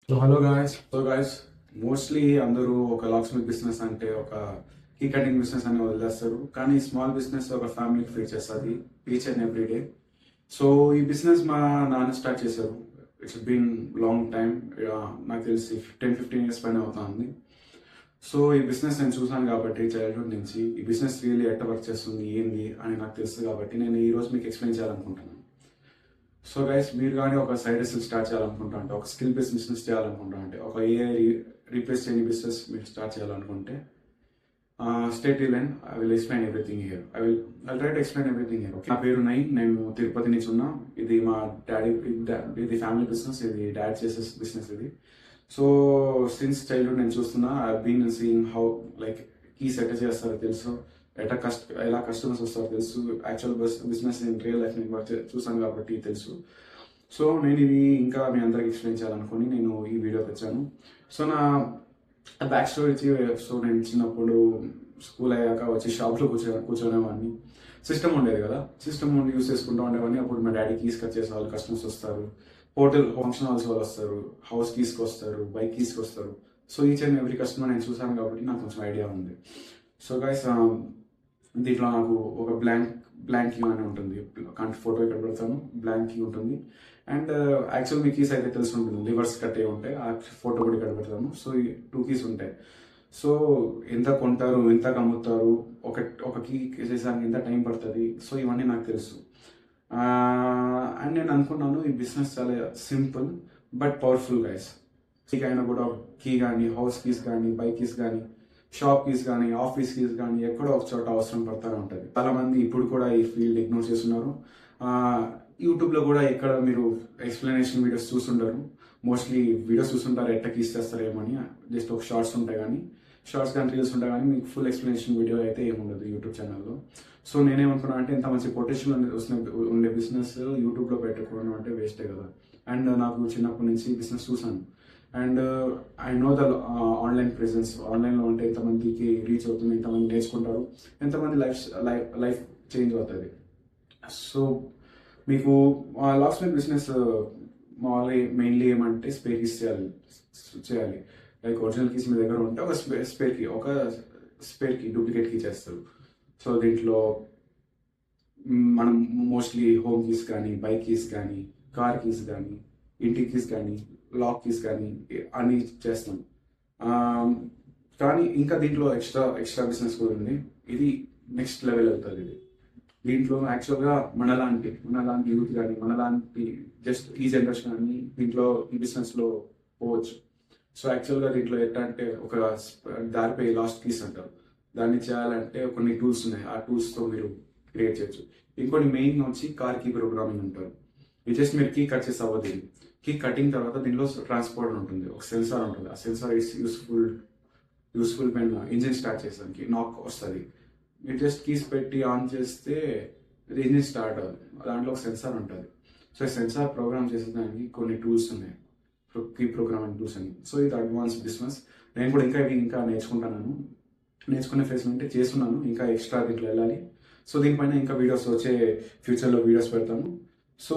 So guys mostly అందరూ ఒక lock Smith business అంటే ఒక కీ కటింగ్ బిజినెస్ అని వదిలేస్తారు. కానీ స్మాల్ బిజినెస్ ఒక ఫ్యామిలీకి ఫీచ్ చేస్తుంది each and every day. So ఈ బిజినెస్ మా నాన్న స్టార్ట్ చేశారు. ఇట్స్ బీన్ లాంగ్ టైమ్, నాకు తెలిసి 10-15 years పైన అవుతుంది. సో ఈ బిజినెస్ నేను చూసాను కాబట్టి చైల్డ్హుడ్ నుంచి ఈ బిజినెస్ రియల్లీ ఎట్ట వర్క్ చేస్తుంది ఏంది అని నాకు తెలుసు కాబట్టి నేను ఈ రోజు మీకు ఎక్స్ప్లెయిన్ చేయాలనుకుంటున్నాను. సో గైస్, మీరు కానీ ఒక సైడ్ హస్టిల్ స్టార్ట్ చేయాలనుకుంటా అంటే, ఒక స్కిల్ బేస్డ్ బిజినెస్ చేయాలనుకుంటా అంటే, ఒక ఏఐ రీప్లేస్ చేయని బిజినెస్ మీరు స్టార్ట్ చేయాలనుకుంటే, stay till and I will explain everything here. I try to explain everything here. నా పేరు నై, నేను తిరుపతి నుంచి ఉన్నా. ఇది మా డాడీ, ఇది ఫ్యామిలీ బిజినెస్, ఇది డాడీ చేసే బిజినెస్ ఇది. సో సిన్స్ చైల్డ్హుడ్ నేను చూస్తున్నా, I been seeing how like keys ఎట్ట చేస్తారో తెలుసు, ఎలా కస్టమర్స్ వస్తారో తెలుసు. Actual business in real life నేను చూసాను కాబట్టి తెలుసు. సో నేను ఇది ఇంకా మీ అందరికి ఎక్స్ప్లెయిన్ చేయాలనుకుని నేను ఈ వీడియో తెచ్చాను. సో నా బ్యాక్ స్టోరీ వచ్చి, సో నేను చిన్నప్పుడు స్కూల్ అయ్యాక వచ్చి షాప్లో కూర్చోనేవాడిని. సిస్టమ్ ఉండేది కదా, సిస్టమ్ యూస్ చేసుకుంటూ ఉండేవాడిని. అప్పుడు మా డాడీ కీస్ కట్ చేసే వాళ్ళు, కస్టమర్స్ వస్తారు, హోటల్ ఫంక్షన్ హాల్స్ వాళ్ళు వస్తారు, హౌస్ కీస్కి వస్తారు, బైక్ కీస్కి వస్తారు. So each and every customer నేను చూసాను కాబట్టి నాకు కొంచెం ఐడియా ఉంది. సో గైస్, దీంట్లో నాకు ఒక బ్లాంక్ క్యూ అని ఉంటుంది. ఫోటో ఇక్కడ పెడతాను, బ్లాంక్ క్యూ ఉంటుంది. అండ్ యాక్చువల్ మీ కీస్ అయితే తెలిసి ఉంటుంది, రివర్స్ కట్టే ఉంటాయి. ఆ ఫోటో కూడా ఇక్కడ పెడతాను. సో ఈ 2 keys ఉంటాయి. సో ఎంత కొంటారు, ఎంత అమ్ముతారు, ఒక కీ చేసానికి ఎంత టైం పడుతుంది, సో ఇవన్నీ నాకు తెలుసు. అండ్ నేను అనుకున్నాను ఈ బిజినెస్ చాలా సింపుల్ బట్ పవర్ఫుల్ గైస్. కీకైనా కూడా కీ కానీ, హౌస్ కీస్ కానీ, బైక్ కీస్ కానీ, షాప్ కీస్ కానీ, ఆఫీస్ కీస్ కానీ ఎక్కడో ఒక చోట అవసరం పడతానే ఉంటుంది. చాలా మంది ఇప్పుడు కూడా ఈ ఫీల్డ్ ఇగ్నోర్ చేస్తున్నారు. యూట్యూబ్లో కూడా ఎక్కడ మీరు ఎక్స్ప్లెనేషన్ వీడియోస్ చూస్తుంటారు. మోస్ట్లీ వీడియోస్ చూస్తుంటారు ఎట్ట కీస్ చేస్తారేమో అని. జస్ట్ ఒక షార్ట్స్ ఉంటాయి కానీ, షార్ట్స్ కానీ రీల్స్ ఉంటాయి కానీ మీకు ఫుల్ ఎక్స్ప్లెనేషన్ వీడియో అయితే ఏముండదు యూట్యూబ్ ఛానల్లో. సో నేనేమనుకున్నా అంటే, ఇంత మంచి పొటెన్షియల్ ఉండే బిజినెస్ యూట్యూబ్లో పెట్టుకోవడం అంటే వేస్టే కదా. అండ్ నాకు చిన్నప్పటి నుంచి బిజినెస్ చూసాను. And I know the online presence. ఆన్లైన్లో ఉంటే ఎంతమందికి రీచ్ అవుతుంది, ఎంతమంది నేర్చుకుంటారు, ఎంతమంది లైఫ్ చేంజ్ అవుతుంది. సో మీకు లాక్ స్మిత్ బిజినెస్ మెయిన్లీ ఏమంటే స్పేర్ కీస్ చేయాలి. లైక్ ఒరిజినల్ కీస్ మీ దగ్గర ఉంటే ఒక స్పేర్ కీ డూప్లికేట్ కీ చేస్తారు. సో దీంట్లో మనం మోస్ట్లీ హోమ్ కీస్ కానీ, బైక్ కీస్ కానీ, కార్ కీస్ కానీ, ఇంటి కీస్ కానీ, లాక్ కీస్ కానీ అన్ని చేస్తాం. కానీ ఇంకా దీంట్లో ఎక్స్ట్రా బిజినెస్ కూడా ఉంది. ఇది నెక్స్ట్ లెవెల్ అవుతుంది. దీంట్లో యాక్చువల్గా మనలాంటి యూత్ కానీ, మనలాంటి జస్ట్ ఈ జనరేషన్ అని దీంట్లో ఈ బిజినెస్లో పోవచ్చు. సో యాక్చువల్గా దీంట్లో ఎట్లా అంటే, ఒక దారిపై లాస్ట్ కీస్ అంటారు, దాన్ని చేయాలంటే కొన్ని టూల్స్ ఉన్నాయి. ఆ టూల్స్తో మీరు క్రియేట్ చేయొచ్చు. ఇంకోటి మెయిన్ వచ్చి కార్ కీ ప్రోగ్రామింగ్ ఉంటారు. ఇది జస్ట్ మీరు కీ కట్ చేసి అవ్వదు. కీ కటింగ్ తర్వాత దీనిలో ట్రాన్స్పోర్టర్ ఉంటుంది, ఒక సెన్సార్ ఉంటుంది. ఆ సెన్సార్ ఇస్ యూస్ఫుల్ పెన్ ఇంజిన్ స్టార్ట్ చేసానికి నాక్ వస్తుంది. మీరు జస్ట్ కీస్ పెట్టి ఆన్ చేస్తే ఇంజిన్ స్టార్ట్ అవుతుంది. దాంట్లో ఒక సెన్సార్ ఉంటుంది. సో ఈ సెన్సార్ ప్రోగ్రామ్ చేసేదానికి కొన్ని టూల్స్ ఉన్నాయి, కీ ప్రోగ్రామింగ్ టూల్స్ అని. సో ఇది అడ్వాన్స్ బిజినెస్. నేను కూడా ఇంకా నేర్చుకుంటున్నాను. నేర్చుకునే ఫేస్ ఉంటే చేస్తున్నాను. ఇంకా ఎక్స్ట్రా దీంట్లో వెళ్ళాలి. సో దీనిపైన ఇంకా వీడియోస్ వచ్చే ఫ్యూచర్లో వీడియోస్ పెడతాను. సో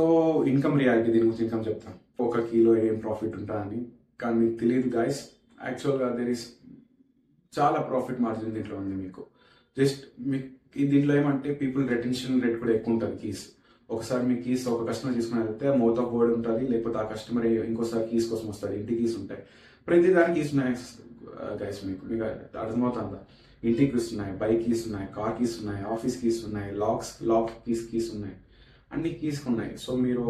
ఇన్కమ్ రియాలిటీ, దీని గురించి ఇన్కమ్ చెప్తాను. ఒక కీలో ఏం ప్రాఫిట్ ఉంటుందని. కానీ మీకు తెలియదు గాయస్, యాక్చువల్గా చాలా ప్రాఫిట్ మార్జిన్ దీంట్లో ఉంది. మీకు జస్ట్ దీంట్లో ఏమంటే పీపుల్ రెటెన్షన్ రేట్ కూడా ఎక్కువ ఉంటుంది. కీస్ ఒకసారి మీ కీస్ ఒక కస్టమర్ తీసుకుని వెళ్తే మౌత్ ఆఫ్ వర్డ్ ఉంటుంది, లేకపోతే ఆ కస్టమర్ ఇంకోసారి కీస్ కోసం వస్తాడు. ఇంటి కీస్ ఉంటాయి, ప్రతి దానికి కీస్ ఉన్నాయి గైస్. మీకు అర్థమవుతుందా? ఇంటి కీస్ ఉన్నాయి, బైక్ కీస్ ఉన్నాయి, కార్ కీస్ ఉన్నాయి, ఆఫీస్ కీస్ ఉన్నాయి, లాక్ కీస్ ఉన్నాయి, అన్ని కీస్ ఉన్నాయి. సో మీరు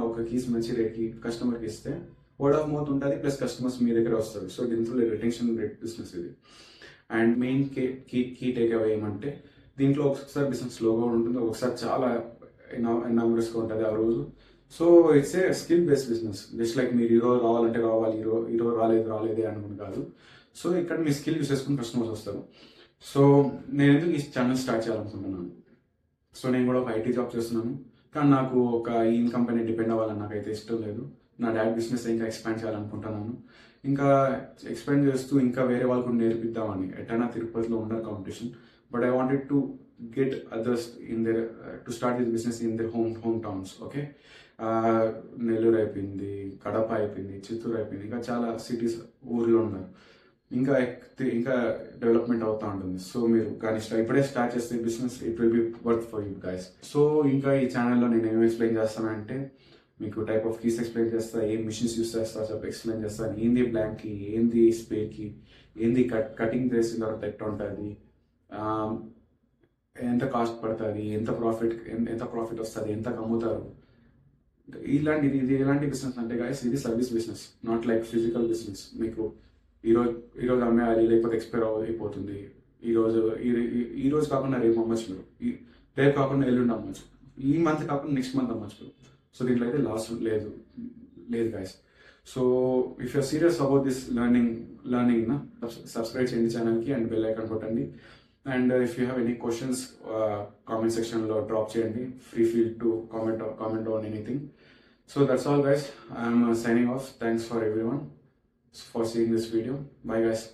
ఒక కీస్ మంచి రేట్కి కస్టమర్కి ఇస్తే వర్డ్ ఆఫ్ మౌత్ ఉంటుంది, ప్లస్ కస్టమర్స్ మీ దగ్గర వస్తారు. సో దీంట్లో రిటెన్షన్ రేట్ బిజినెస్ ఇది. And main key takeaway ఏమంటే, దీంట్లో ఒకసారి బిజినెస్ స్లోగా ఉంటుంది, ఒకసారి చాలా నమ్మరస్గా ఉంటుంది ఆ రోజు. So it's a skill based business. Just like మీరు ఈరోజు రావాలంటే రావాలి, ఈరోజు రాలేదే అనుకుని కాదు. సో ఇక్కడ మీ స్కిల్ యూస్ చేసుకుని కస్టమర్స్ వస్తారు. సో నేను ఎందుకు ఈ ఛానల్ స్టార్ట్ చేయాలనుకుంటున్నాను. సో నేను కూడా ఒక ఐటీ జాబ్ చేస్తున్నాను, కానీ నాకు ఒక ఇన్కమ్ పైన డిపెండ్ అవ్వాలని నాకైతే ఇష్టం లేదు. నా డాడీ బిజినెస్ ఇంకా ఎక్స్పాండ్ చేయాలనుకుంటున్నాను. ఇంకా ఎక్స్పాండ్ చేస్తూ ఇంకా వేరే వాళ్ళకు నేర్పిద్దామని. ఎటైనా తిరుపతిలో ఉండరు competition, but I wanted to get others in their to start this business in their home towns. Okay, Nellore అయిపోయింది, కడప అయిపోయింది, చిత్తూరు అయిపోయింది, ఇంకా చాలా సిటీస్ ఊర్లో ఉన్నారు. ఇంకా ఇంకా డెవలప్మెంట్ అవుతూ ఉంటుంది. సో మీరు కానీ ఇప్పుడే స్టార్ట్ చేస్తే business it will be work for you guys. So ఇంకా ఈ ఛానల్లో నేను ఏం ఎక్స్ప్లెయిన్ చేస్తానంటే మీకు టైప్ ఆఫ్ కీస్ ఎక్స్ప్లెయిన్ చేస్తా, ఏం మిషన్స్ యూస్ చేస్తా చెప్పి ఎక్స్ప్లెయిన్ చేస్తాను. ఏంది బ్లాంక్కి, ఏంది స్పేర్కి, ఏంది కటింగ్ చేసిన తర్వాత ఎట్లా ఉంటుంది, ఎంత కాస్ట్ పడుతుంది, ఎంత ప్రాఫిట్ వస్తుంది, ఎంత అమ్ముతారు. ఇలాంటి బిజినెస్ అంటే గాయస్ ఇది service business, not like physical business. మీకు ఈరోజు అమ్మేయాలి లేకపోతే ఎక్స్పైర్ అయిపోతుంది. ఈ రోజు కాకుండా రేపు అమ్మచ్చు మీరు, రేపు కాకుండా ఎల్లుండి అమ్మచ్చు, ఈ మంత్ కాకుండా నెక్స్ట్ మంత్ అమ్మచ్చు. సో దీంట్లో అయితే లాస్ట్ లేదు guys. So if you're serious about this learning subscribe చేయండి ఛానల్కి అండ్ బెల్ ఐకాన్ కొట్టండి. And if you have any questions comment సెక్షన్లో డ్రాప్ చేయండి. Free feel to comment on anything. So that's all guys. I'm signing off. Thanks for everyone for seeing this video. Bye guys.